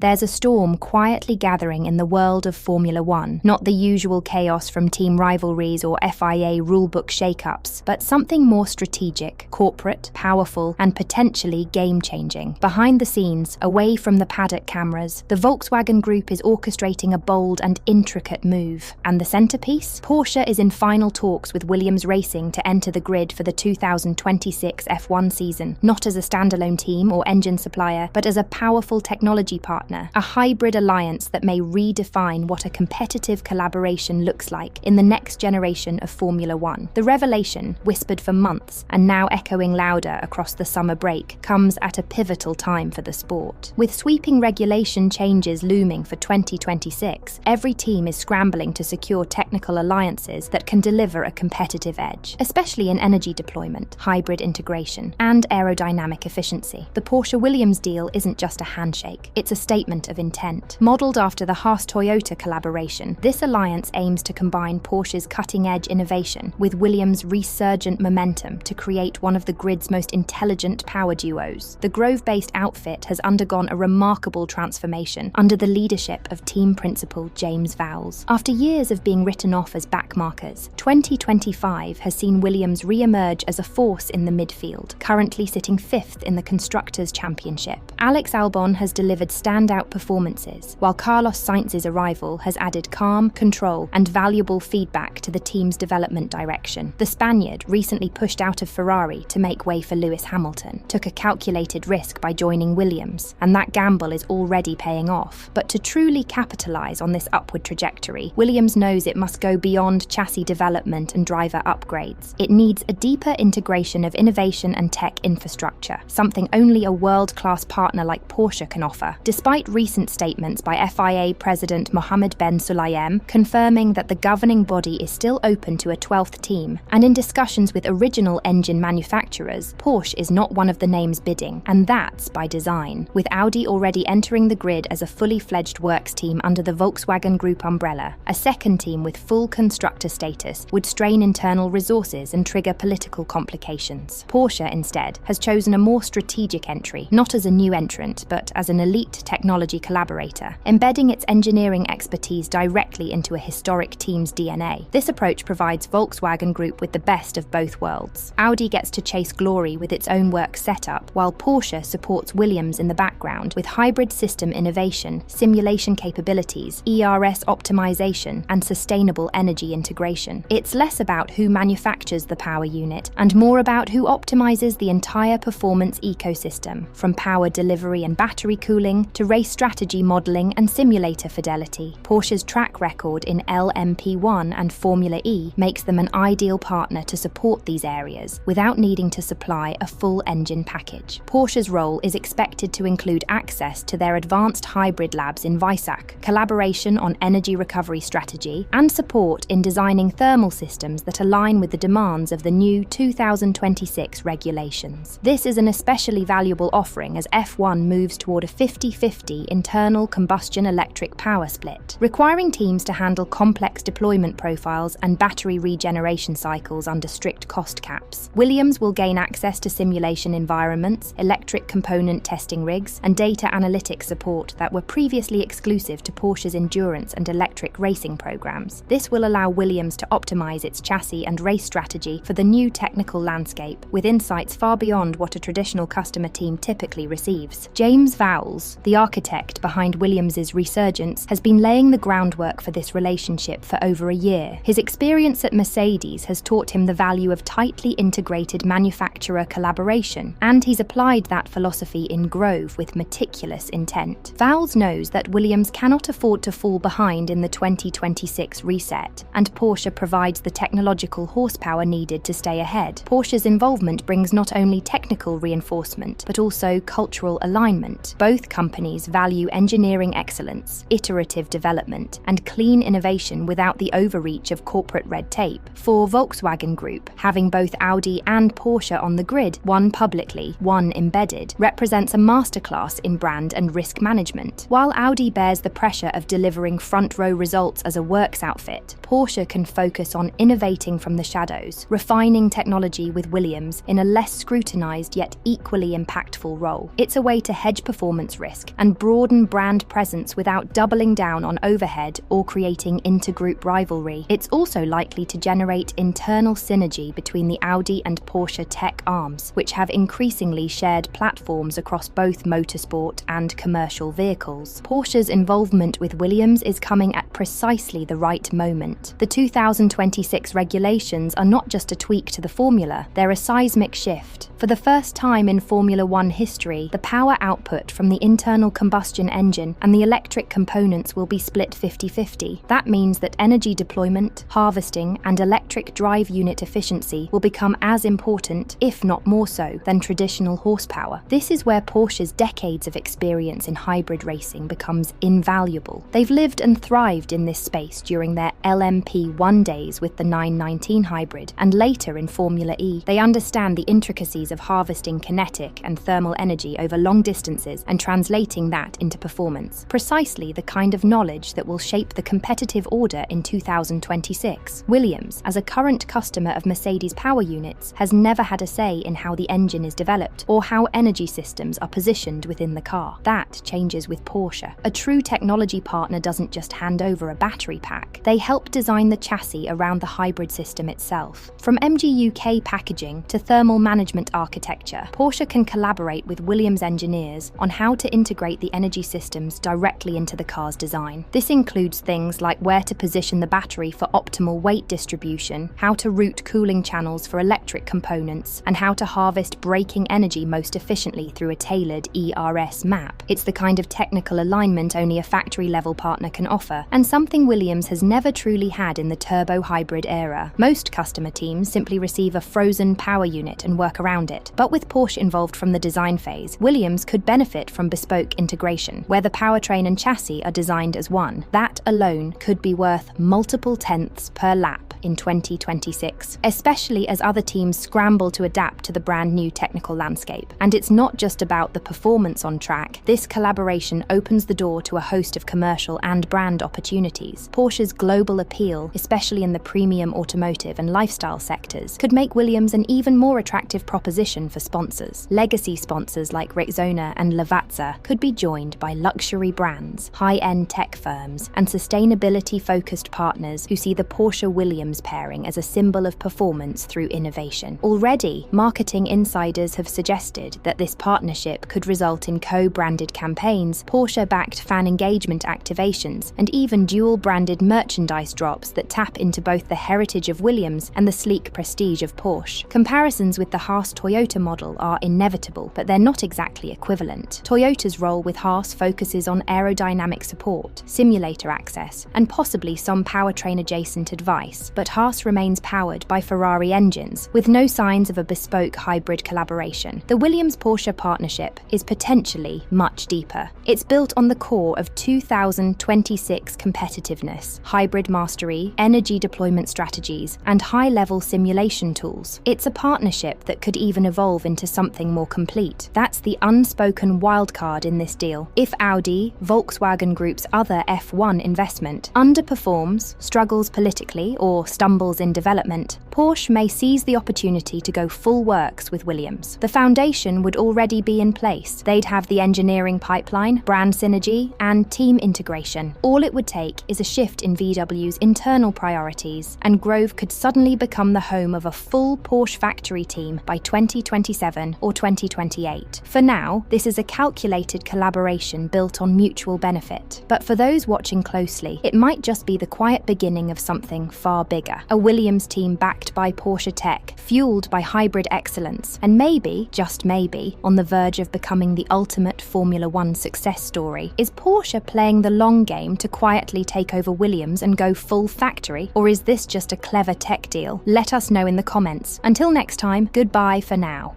There's a storm quietly gathering in the world of Formula One, not the usual chaos from team rivalries or FIA rulebook shakeups, but something more strategic, corporate, powerful, and potentially game-changing. Behind the scenes, away from the paddock cameras, the Volkswagen Group is orchestrating a bold and intricate move. And the centrepiece? Porsche is in final talks with Williams Racing to enter the grid for the 2026 F1 season, not as a standalone team or engine supplier, but as a powerful technology partner. A hybrid alliance that may redefine what a competitive collaboration looks like in the next generation of Formula One. The revelation, whispered for months and now echoing louder across the summer break, comes at a pivotal time for the sport. With sweeping regulation changes looming for 2026, every team is scrambling to secure technical alliances that can deliver a competitive edge, especially in energy deployment, hybrid integration, and aerodynamic efficiency. The Porsche-Williams deal isn't just a handshake, it's a statement of intent. Modelled after the Haas-Toyota collaboration, this alliance aims to combine Porsche's cutting-edge innovation with Williams' resurgent momentum to create one of the grid's most intelligent power duos. The Grove-based outfit has undergone a remarkable transformation under the leadership of team principal James Vowles. After years of being written off as backmarkers, 2025 has seen Williams re-emerge as a force in the midfield, currently sitting 5th in the Constructors' Championship. Alex Albon has delivered standout performances, while Carlos Sainz's arrival has added calm, control, and valuable feedback to the team's development direction. The Spaniard, recently pushed out of Ferrari to make way for Lewis Hamilton, took a calculated risk by joining Williams, and that gamble is already paying off. But to truly capitalise on this upward trajectory, Williams knows it must go beyond chassis development and driver upgrades. It needs a deeper integration of innovation and tech infrastructure, something only a world-class partner like Porsche can offer. Despite recent statements by FIA President Mohammed Ben Sulayem confirming that the governing body is still open to a 12th team, and in discussions with original engine manufacturers, Porsche is not one of the names bidding, and that's by design. With Audi already entering the grid as a fully fledged works team under the Volkswagen Group umbrella, a second team with full constructor status would strain internal resources and trigger political complications. Porsche, instead, has chosen a more strategic entry, not as a new entrant, but as an elite technology collaborator, embedding its engineering expertise directly into a historic team's DNA. This approach provides Volkswagen Group with the best of both worlds. Audi gets to chase glory with its own work setup, while Porsche supports Williams in the background with hybrid system innovation, simulation capabilities, ERS optimization, and sustainable energy integration. It's less about who manufactures the power unit and more about who optimizes the entire performance ecosystem, from power delivery and battery cooling to race strategy modelling and simulator fidelity. Porsche's track record in LMP1 and Formula E makes them an ideal partner to support these areas without needing to supply a full engine package. Porsche's role is expected to include access to their advanced hybrid labs in Weissach, collaboration on energy recovery strategy, and support in designing thermal systems that align with the demands of the new 2026 regulations. This is an especially valuable offering as F1 moves toward a 50-50 internal combustion electric power split, requiring teams to handle complex deployment profiles and battery regeneration cycles under strict cost caps. Williams will gain access to simulation environments, electric component testing rigs, and data analytics support that were previously exclusive to Porsche's endurance and electric racing programs. This will allow Williams to optimize its chassis and race strategy for the new technical landscape, with insights far beyond what a traditional customer team typically receives. James Vowles, the architect behind Williams's resurgence, has been laying the groundwork for this relationship for over a year. His experience at Mercedes has taught him the value of tightly integrated manufacturer collaboration, and he's applied that philosophy in Grove with meticulous intent. Vowles knows that Williams cannot afford to fall behind in the 2026 reset, and Porsche provides the technological horsepower needed to stay ahead. Porsche's involvement brings not only technical reinforcement, but also cultural alignment. Both companies value engineering excellence, iterative development, and clean innovation without the overreach of corporate red tape. For Volkswagen Group, having both Audi and Porsche on the grid, one publicly, one embedded, represents a masterclass in brand and risk management. While Audi bears the pressure of delivering front-row results as a works outfit, Porsche can focus on innovating from the shadows, refining technology with Williams in a less scrutinized yet equally impactful role. It's a way to hedge performance risk and and broaden brand presence without doubling down on overhead or creating intergroup rivalry. It's also likely to generate internal synergy between the Audi and Porsche tech arms, which have increasingly shared platforms across both motorsport and commercial vehicles. Porsche's involvement with Williams is coming at precisely the right moment. The 2026 regulations are not just a tweak to the formula, they're a seismic shift. For the first time in Formula One history, the power output from the internal combustion engine and the electric components will be split 50-50. That means that energy deployment, harvesting, and electric drive unit efficiency will become as important, if not more so, than traditional horsepower. This is where Porsche's decades of experience in hybrid racing becomes invaluable. They've lived and thrived in this space during their LMP1 days with the 919 hybrid, and later in Formula E. They understand the intricacies of harvesting kinetic and thermal energy over long distances and translating that into performance. Precisely the kind of knowledge that will shape the competitive order in 2026. Williams, as a current customer of Mercedes power units, has never had a say in how the engine is developed or how energy systems are positioned within the car. That changes with Porsche. A true technology partner doesn't just hand over a battery pack. They help design the chassis around the hybrid system itself. From MGU-K packaging to thermal management architecture, Porsche can collaborate with Williams engineers on how to integrate the energy systems directly into the car's design. This includes things like where to position the battery for optimal weight distribution, how to route cooling channels for electric components, and how to harvest braking energy most efficiently through a tailored ERS map. It's the kind of technical alignment only a factory-level partner can offer, and something Williams has never truly had in the turbo hybrid era. Most customer teams simply receive a frozen power unit and work around it. But with Porsche involved from the design phase, Williams could benefit from bespoke integration, where the powertrain and chassis are designed as one. That alone could be worth multiple tenths per lap in 2026, especially as other teams scramble to adapt to the brand new technical landscape. And it's not just about the performance on track. This collaboration opens the door to a host of commercial and brand opportunities. Porsche's global appeal, especially in the premium automotive and lifestyle sectors, could make Williams an even more attractive proposition for sponsors. Legacy sponsors like Rexona and Lavazza could be joined by luxury brands, high-end tech firms, and sustainability-focused partners who see the Porsche-Williams pairing as a symbol of performance through innovation. Already, marketing insiders have suggested that this partnership could result in co-branded campaigns, Porsche-backed fan engagement activations, and even dual-branded merchandise drops that tap into both the heritage of Williams and the sleek prestige of Porsche. Comparisons with the Haas-Toyota model are inevitable, but they're not exactly equivalent. Toyota's role with Haas focuses on aerodynamic support, simulator access, and possibly some powertrain-adjacent advice, but Haas remains powered by Ferrari engines, with no signs of a bespoke hybrid collaboration. The Williams-Porsche partnership is potentially much deeper. It's built on the core of 2026 competitiveness, hybrid mastery, energy deployment strategies, and high-level simulation tools. It's a partnership that could even evolve into something more complete. That's the unspoken wildcard in this deal. If Audi, Volkswagen Group's other F1 investment, underperforms, struggles politically, or stumbles in development, Porsche may seize the opportunity to go full works with Williams. The foundation would already be in place. They'd have the engineering pipeline, brand synergy, and team integration. All it would take is a shift in VW's internal priorities, and Grove could suddenly become the home of a full Porsche factory team by 2027 or 2028. For now, this is a calculated collaboration built on mutual benefit. But for those watching closely, it might just be the quiet beginning of something far bigger. A Williams team backed by Porsche tech, fueled by hybrid excellence, and maybe, just maybe, on the verge of becoming the ultimate Formula One success story. Is Porsche playing the long game to quietly take over Williams and go full factory, or is this just a clever tech deal? Let us know in the comments. Until next time, goodbye for now.